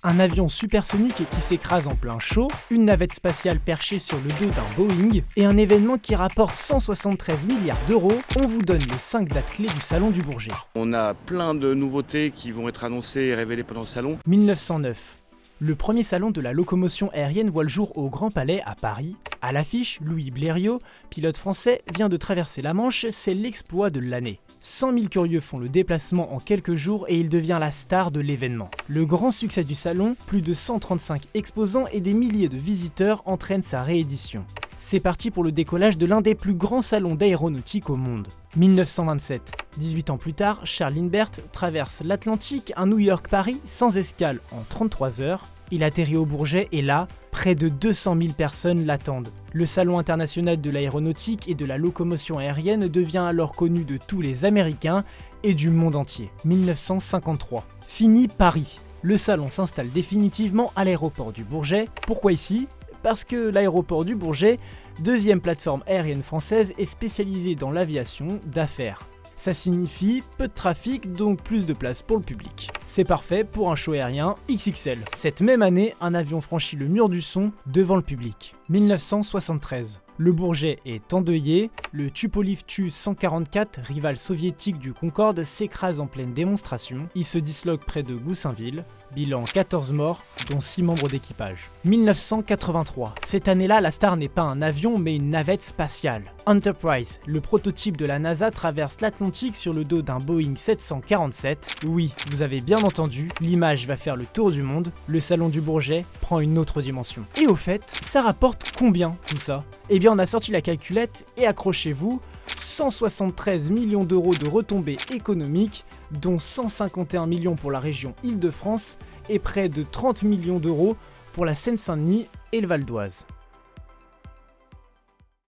un avion supersonique qui s'écrase en plein show, une navette spatiale perchée sur le dos d'un Boeing et un événement qui rapporte 173 milliards d'euros, on vous donne les 5 dates clés du Salon du Bourget. On a plein de nouveautés qui vont être annoncées et révélées pendant le salon. 1909. Le premier salon de la locomotion aérienne voit le jour au Grand Palais à Paris. À l'affiche, Louis Blériot, pilote français, vient de traverser la Manche, c'est l'exploit de l'année. 100 000 curieux font le déplacement en quelques jours et il devient la star de l'événement. Le grand succès du salon, plus de 135 exposants et des milliers de visiteurs entraînent sa réédition. C'est parti pour le décollage de l'un des plus grands salons d'aéronautique au monde. 1927. 18 ans plus tard, Charles Lindbergh traverse l'Atlantique à New York-Paris sans escale en 33 heures. Il atterrit au Bourget et là, près de 200 000 personnes l'attendent. Le Salon international de l'aéronautique et de la locomotion aérienne devient alors connu de tous les Américains et du monde entier. 1953. Fini Paris. Le salon s'installe définitivement à l'aéroport du Bourget. Pourquoi ici ? Parce que l'aéroport du Bourget, deuxième plateforme aérienne française, est spécialisée dans l'aviation d'affaires. Ça signifie peu de trafic, donc plus de place pour le public. C'est parfait pour un show aérien XXL. Cette même année, un avion franchit le mur du son devant le public. 1973. Le Bourget est endeuillé, le Tupolev Tu-144, rival soviétique du Concorde, s'écrase en pleine démonstration. Il se disloque près de Goussainville. Bilan 14 morts, dont 6 membres d'équipage. 1983. Cette année-là, la star n'est pas un avion, mais une navette spatiale. Enterprise, le prototype de la NASA, traverse l'Atlantique sur le dos d'un Boeing 747. Oui, vous avez bien entendu, l'image va faire le tour du monde. Le salon du Bourget prend une autre dimension. Et au fait, ça rapporte combien tout ça ? Eh bien, on a sorti la calculette et accrochez-vous, 173 millions d'euros de retombées économiques, dont 151 millions pour la région Île-de-France et près de 30 millions d'euros pour la Seine-Saint-Denis et le Val d'Oise.